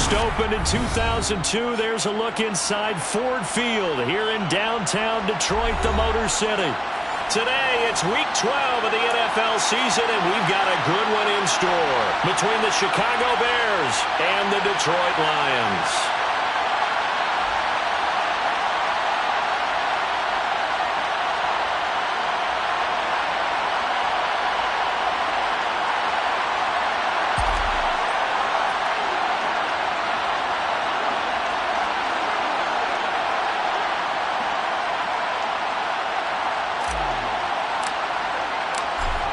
First opened in 2002, there's a look inside Ford Field here in downtown Detroit, the Motor City. Today, it's Week 12 of the NFL season, and we've got a good one in store between the Chicago Bears and the Detroit Lions.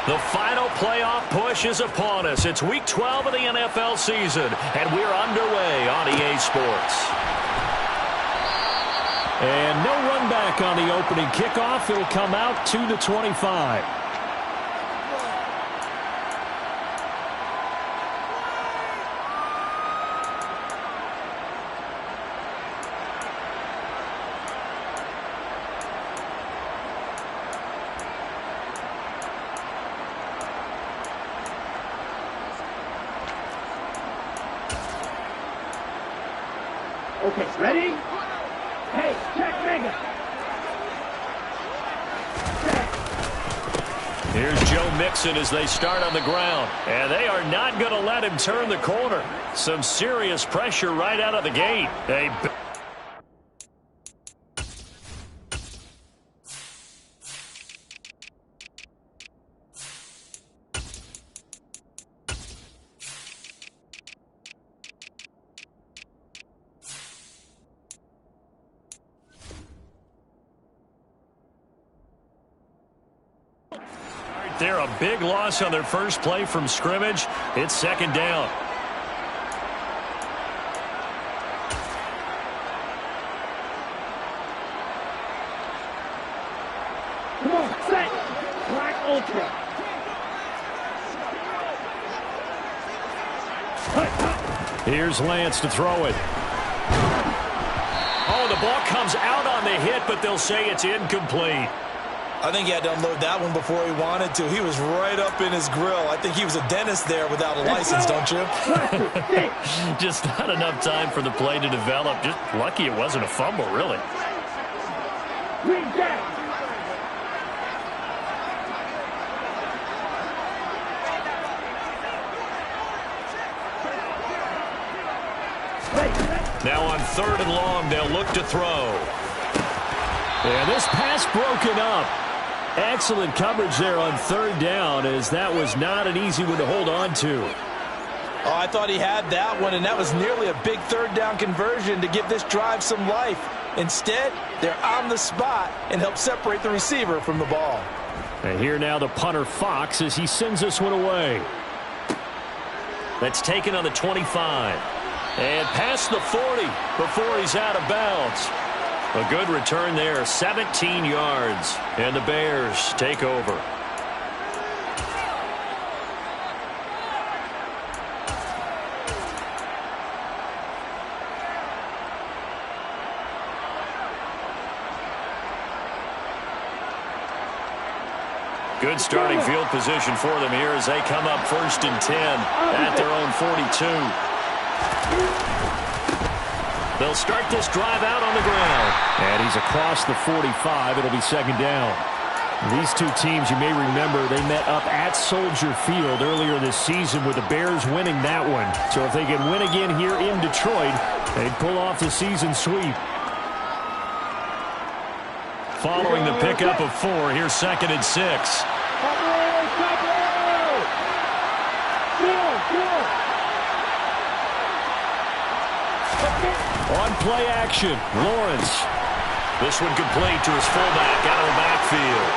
The final playoff push is upon us. It's Week 12 of the NFL season, and we're underway on EA Sports. And no run back on the opening kickoff. It'll come out to the 25. Okay, ready? Hey, check Mega. Here's Joe Mixon as they start on the ground. And they are not going to let him turn the corner. Some serious pressure right out of the gate. They're a big loss on their first play from scrimmage. It's second down. Come on, set. Black Ultra. Here's Lance to throw it. Oh, the ball comes out on the hit, but they'll say it's incomplete. I think he had to unload that one before he wanted to. He was right up in his grill. I think he was a dentist there without a license, don't you? Just not enough time for the play to develop. Just lucky it wasn't a fumble, really. Now on third and long, they'll look to throw. And this pass broken up. Excellent coverage there on third down, as that was not an easy one to hold on to. Oh, I thought he had that one, and that was nearly a big third down conversion to give this drive some life. Instead, they're on the spot and help separate the receiver from the ball. And here now the punter Fox as he sends this one away. That's taken on the 25. And past the 40 before he's out of bounds. A good return there, 17 yards. And the Bears take over. Good starting field position for them here as they come up 1st and 10 at their own 42. They'll start this drive out on the ground. And he's across the 45. It'll be second down. These two teams, you may remember, they met up at Soldier Field earlier this season with the Bears winning that one. So if they can win again here in Detroit, they'd pull off the season sweep. Following the pickup of 4, here's 2nd and 6. On play action, Lawrence. This one complete to his fullback out of the backfield.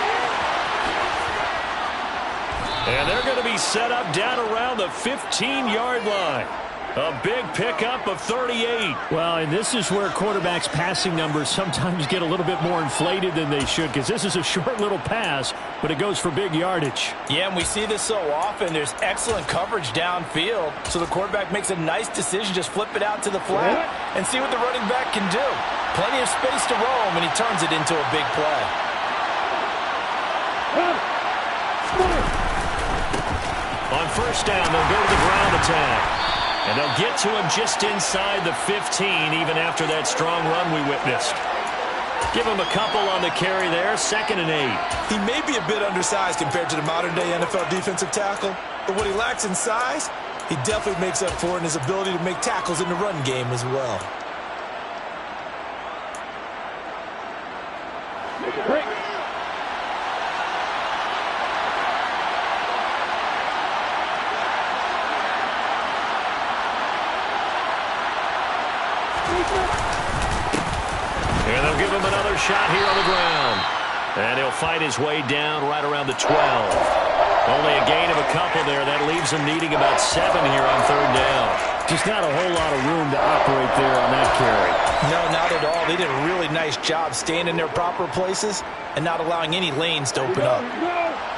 And they're going to be set up down around the 15-yard line. A big pickup of 38. Well, and this is where quarterbacks' passing numbers sometimes get a little bit more inflated than they should, because this is a short little pass, but it goes for big yardage. Yeah, and we see this so often. There's excellent coverage downfield, so the quarterback makes a nice decision. Just flip it out to the flat and see what the running back can do. Plenty of space to roam, and he turns it into a big play. On 1st down, they'll go to the ground attack. And they'll get to him just inside the 15, even after that strong run we witnessed. Give him a couple on the carry there, 2nd and 8. He may be a bit undersized compared to the modern-day NFL defensive tackle, but what he lacks in size, he definitely makes up for in his ability to make tackles in the run game as well. Make a break. And they'll give him another shot here on the ground. And he'll fight his way down right around the 12. Only a gain of a couple there. That leaves him needing about 7 here on 3rd down. Just not a whole lot of room to operate there on that carry. No, not at all. They did a really nice job staying in their proper places and not allowing any lanes to open up.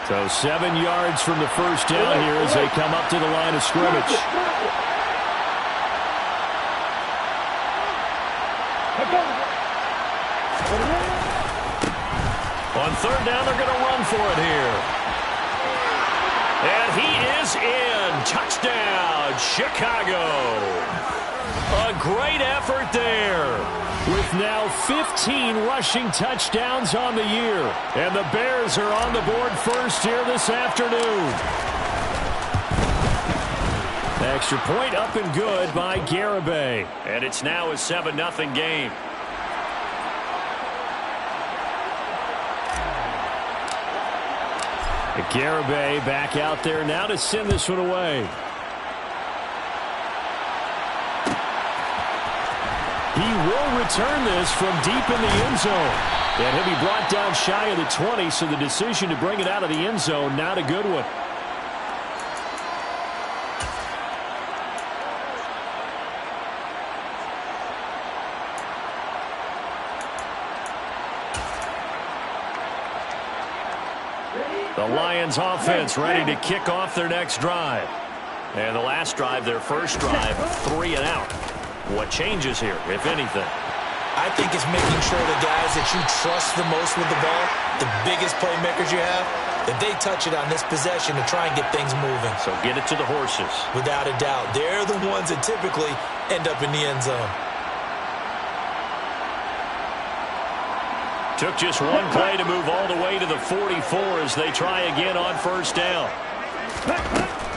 So 7 yards from the 1st down here as they come up to the line of scrimmage. On 3rd down, they're going to run for it here. And he is in. Touchdown, Chicago. A great effort there. With now 15 rushing touchdowns on the year. And the Bears are on the board first here this afternoon. Extra point up and good by GaMiNg. And it's now a 7-0 game. GaMiNg back out there now to send this one away. He will return this from deep in the end zone. And he'll be brought down shy of the 20, so the decision to bring it out of the end zone, not a good one. The Lions offense ready to kick off their next drive. And the last drive, their first drive, 3 and out. What changes here, if anything? I think it's making sure the guys that you trust the most with the ball, the biggest playmakers you have, that they touch it on this possession to try and get things moving. So get it to the horses. Without a doubt. They're the ones that typically end up in the end zone. Took just one play to move all the way to the 44 as they try again on 1st down.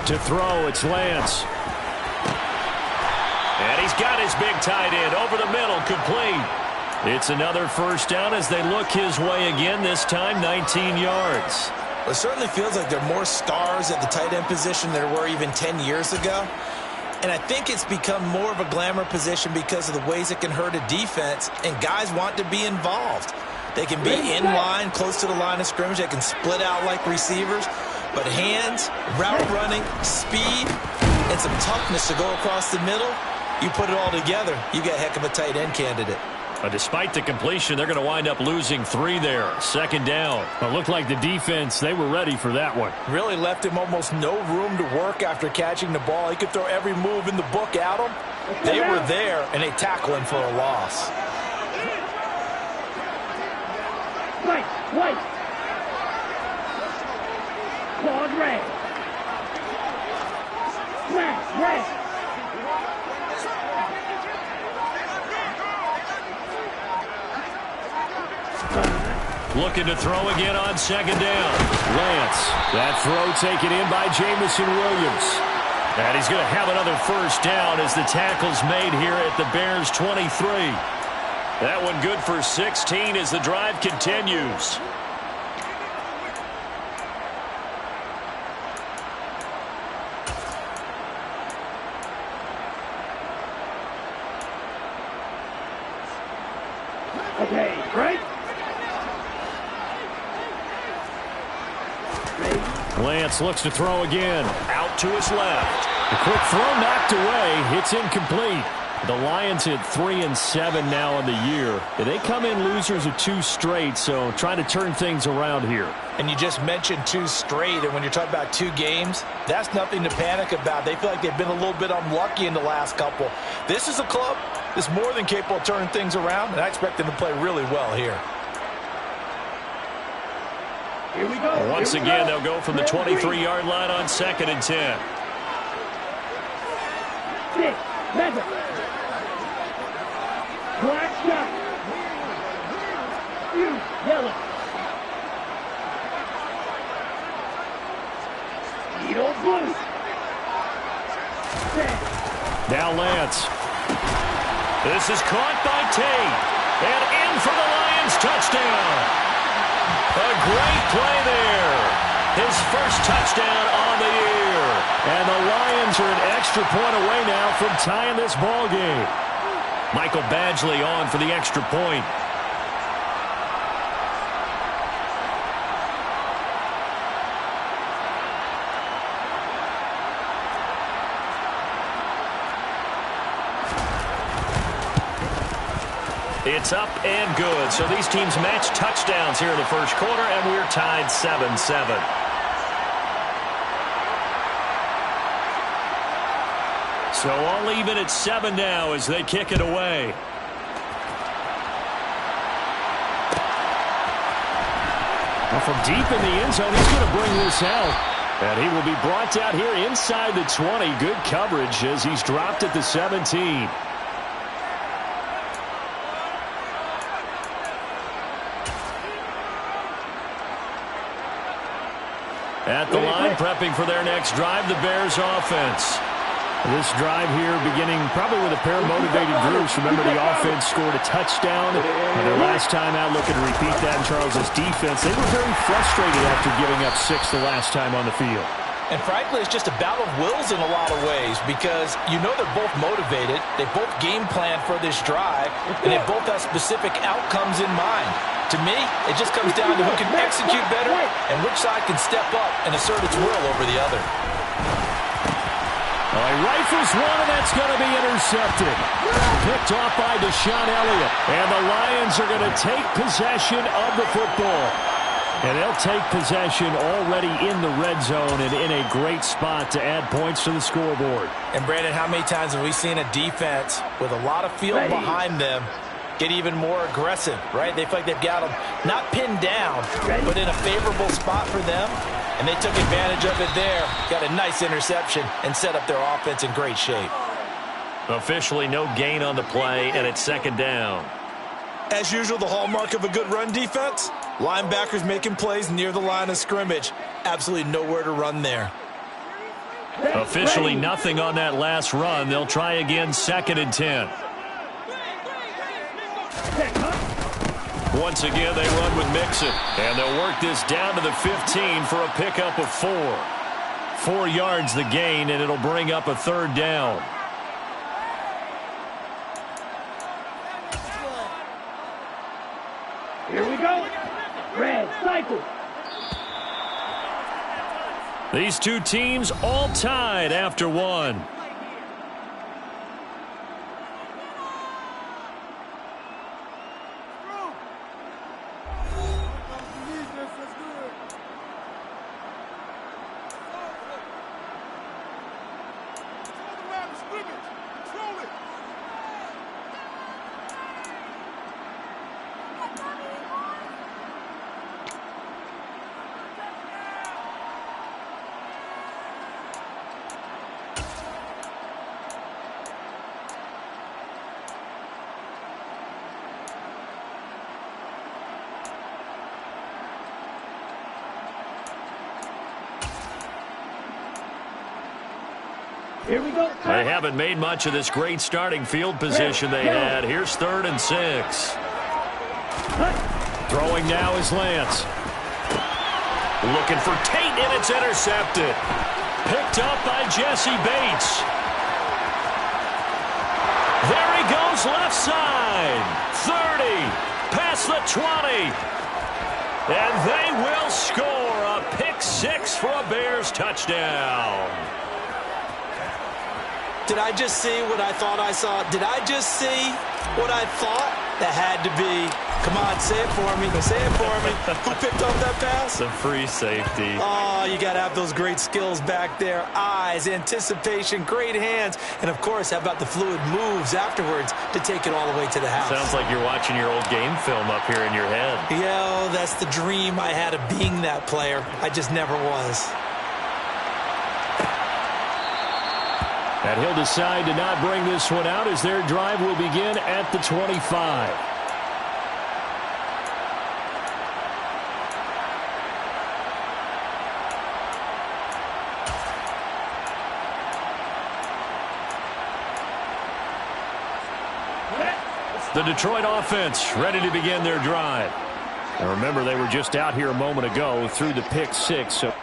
To throw, it's Lance. And he's got his big tight end over the middle, complete. It's another 1st down as they look his way again, this time 19 yards. It certainly feels like there are more stars at the tight end position than there were even 10 years ago. And I think it's become more of a glamour position because of the ways it can hurt a defense, and guys want to be involved. They can be in line, close to the line of scrimmage. They can split out like receivers. But hands, route running, speed, and some toughness to go across the middle, you put it all together, you got a heck of a tight end candidate. But despite the completion, they're going to wind up losing 3 there. 2nd down. It looked like the defense, they were ready for that one. Really left him almost no room to work after catching the ball. He could throw every move in the book at him. They were there, and they tackle him for a loss. White. Claude red. Red. Looking to throw again on 2nd down. Lance. That throw taken in by Jamison Williams. And he's going to have another 1st down as the tackle's made here at the Bears 23. That one good for 16 as the drive continues. Okay, right? Lance looks to throw again. Out to his left. The quick throw knocked away. It's incomplete. The Lions at 3-7 now in the year. They come in losers of 2 straight, so trying to turn things around here. And you just mentioned 2 straight, and when you're talking about 2 games, that's nothing to panic about. They feel like they've been a little bit unlucky in the last couple. This is a club that's more than capable of turning things around, and I expect them to play really well here. Here we go. Once again, they'll go from the 23-yard line on 2nd and 10. 6, leather. Black shot. Yellow. Eagle blue. Set. Now Lance. This is caught by Tate. And in for the Lions touchdown. A great play there. His first touchdown on the year. And the Lions are an extra point away now from tying this ball game. Michael Badgley on for the extra point. It's up and good. So these teams match touchdowns here in the first quarter, and we're tied 7-7. So all even at 7 now as they kick it away. Well, from deep in the end zone, he's going to bring this out. And he will be brought down here inside the 20. Good coverage as he's dropped at the 17. At the line, prepping for their next drive, the Bears offense. This drive here beginning probably with a pair of motivated groups. Remember, the offense scored a touchdown. And their last time out, looking to repeat that in Charles's defense. They were very frustrated after giving up 6 the last time on the field. And frankly, it's just a battle of wills in a lot of ways because you know they're both motivated. They both game plan for this drive, and they both have specific outcomes in mind. To me, it just comes down to who can execute better and which side can step up and assert its will over the other. Well, he rifles one, and that's going to be intercepted. Picked off by Deshaun Elliott. And the Lions are going to take possession of the football. And they'll take possession already in the red zone and in a great spot to add points to the scoreboard. And, Brandon, how many times have we seen a defense with a lot of field behind them get even more aggressive, right? They feel like they've got them not pinned down, but in a favorable spot for them. And they took advantage of it there. Got a nice interception and set up their offense in great shape. Officially no gain on the play, and it's second down. As usual, the hallmark of a good run defense, linebackers making plays near the line of scrimmage. Absolutely nowhere to run there. Officially nothing on that last run. They'll try again, 2nd and 10. Once again, they run with Mixon. And they'll work this down to the 15 for a pickup of 4. 4 yards the gain, and it'll bring up a 3rd down. Here we go. Red cycle. These two teams all tied after 1. Here we go. They haven't made much of this great starting field position they had. Here's 3rd and 6. Throwing now is Lance. Looking for Tate, and it's intercepted. Picked up by Jesse Bates. There he goes, left side. 30, past the 20. And they will score a pick 6 for a Bears touchdown. Did I just see what I thought I saw? Did I just see what I thought? That had to be. Come on, say it for me. Say it for me. Who picked up that pass? The free safety. Oh, you got to have those great skills back there. Eyes, anticipation, great hands. And, of course, how about the fluid moves afterwards to take it all the way to the house? Sounds like you're watching your old game film up here in your head. Yeah, that's the dream I had of being that player. I just never was. And he'll decide to not bring this one out as their drive will begin at the 25. The Detroit offense ready to begin their drive. And remember, they were just out here a moment ago through the pick six. So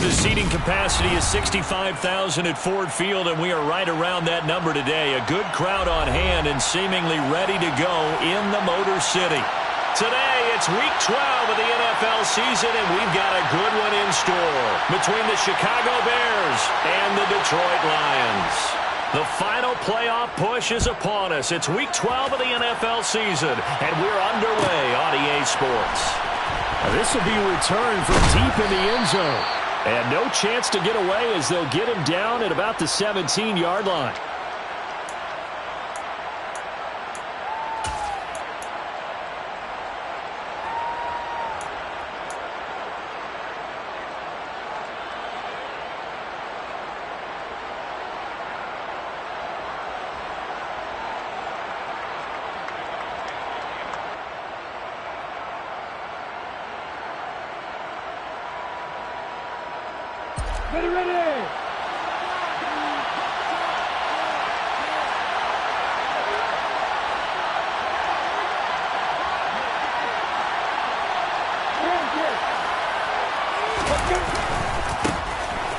the seating capacity is 65,000 at Ford Field, and we are right around that number today. A good crowd on hand and seemingly ready to go in the Motor City. Today, it's Week 12 of the NFL season, and we've got a good one in store between the Chicago Bears and the Detroit Lions. The final playoff push is upon us. It's Week 12 of the NFL season, and we're underway on EA Sports. This will be returned from deep in the end zone. And no chance to get away as they'll get him down at about the 17-yard line. Ready, ready!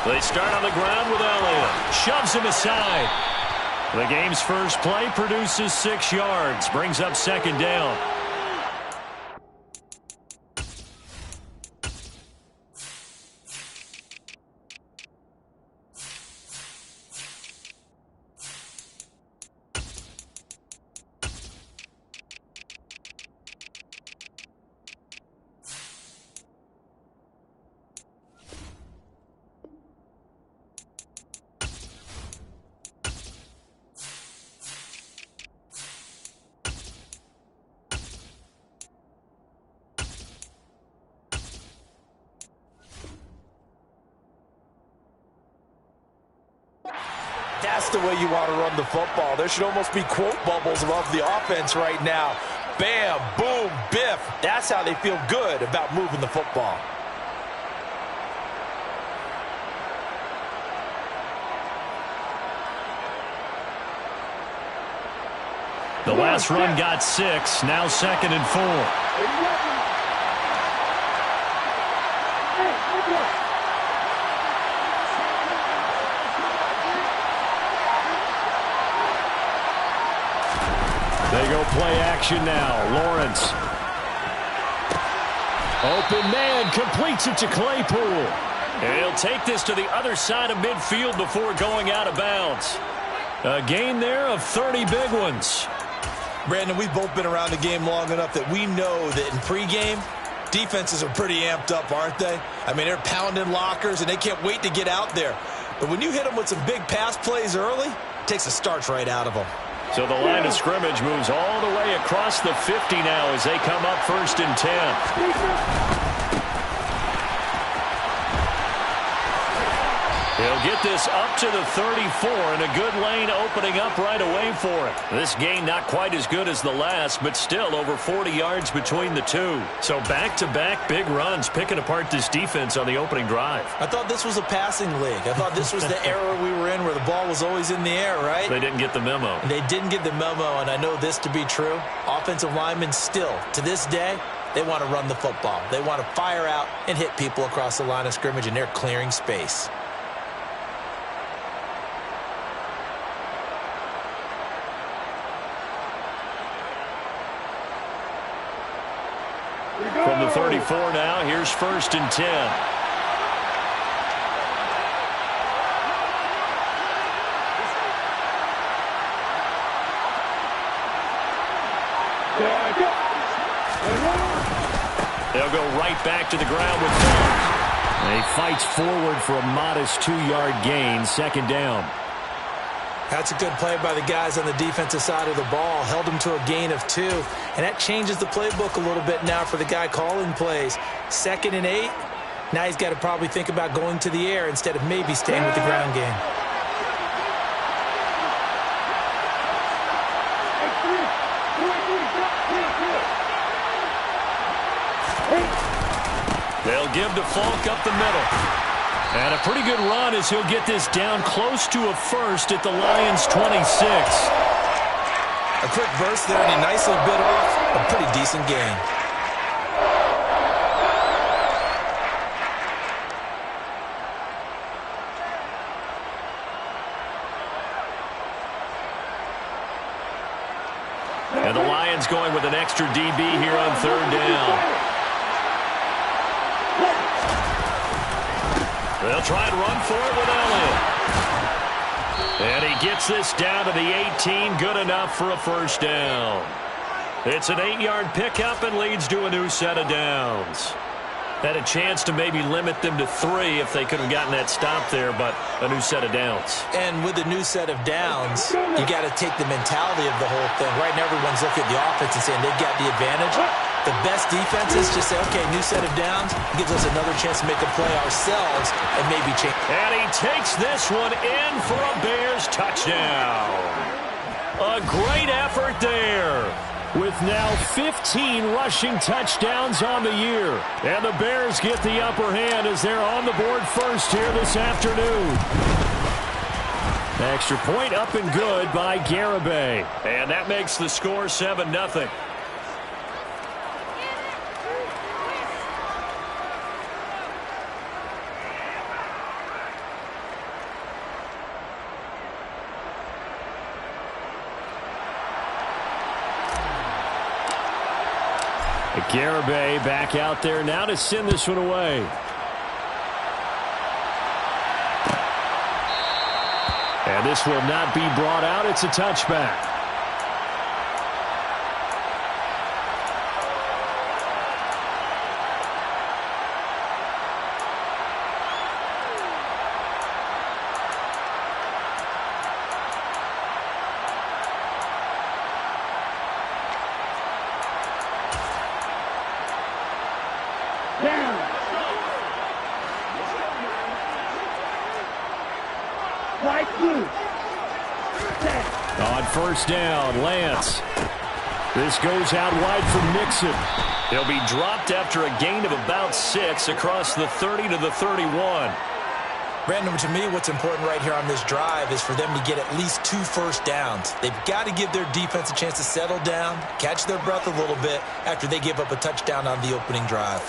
They start on the ground with Elliott. Shoves him aside. The game's first play produces 6 yards. Brings up second down. That's the way you want to run the football. There should almost be quote bubbles above the offense right now. Bam, boom, biff. That's how they feel good about moving the football. The last run got 6. Now 2nd and 4. They go play action now. Lawrence. Open man completes it to Claypool. And he'll take this to the other side of midfield before going out of bounds. A gain there of 30 big ones. Brandon, we've both been around the game long enough that we know that in pregame, defenses are pretty amped up, aren't they? I mean, they're pounding lockers, and they can't wait to get out there. But when you hit them with some big pass plays early, it takes the starch right out of them. So the line of scrimmage moves all the way across the 50 now as they come up 1st and 10. He'll get this up to the 34, and a good lane opening up right away for it. This gain not quite as good as the last, but still over 40 yards between the two. So back-to-back big runs, picking apart this defense on the opening drive. I thought this was a passing league. I thought this was the era we were in where the ball was always in the air, right? They didn't get the memo. They didn't get the memo, and I know this to be true. Offensive linemen still, to this day, they want to run the football. They want to fire out and hit people across the line of scrimmage, and they're clearing space. From the 34 now, here's 1st and 10. They'll go right back to the ground with Falk. He fights forward for a modest 2-yard gain, 2nd down. That's a good play by the guys on the defensive side of the ball. Held him to a gain of 2. And that changes the playbook a little bit now for the guy calling plays. 2nd and 8. Now he's got to probably think about going to the air instead of maybe staying with the ground game. They'll give to Falk up the middle. And a pretty good run as he'll get this down close to a 1st at the Lions' 26. A quick burst there, and he nicely bit off a pretty decent gain. And the Lions going with an extra DB here on 3rd down. They'll try and run for it with Elliott. And he gets this down to the 18, good enough for a 1st down. It's an 8-yard pickup and leads to a new set of downs. Had a chance to maybe limit them to 3 if they could have gotten that stop there, but a new set of downs. And with the new set of downs, you got to take the mentality of the whole thing. Right now, everyone's looking at the offense and saying they've got the advantage. The best defenses just say, okay, new set of downs, gives us another chance to make a play ourselves and maybe change. And he takes this one in for a Bears touchdown. A great effort there, with now 15 rushing touchdowns on the year. And the Bears get the upper hand as they're on the board first here this afternoon. Extra point up and good by GaMiNg. And that makes the score 7-0. GaMiNg back out there now to send this one away. And this will not be brought out. It's a touchback. On 1st down, Lance. This goes out wide for Mixon. He'll be dropped after a gain of about 6 across the 30 to the 31. Brandon, to me, what's important right here on this drive is for them to get at least 2 first downs. They've got to give their defense a chance to settle down, catch their breath a little bit after they give up a touchdown on the opening drive.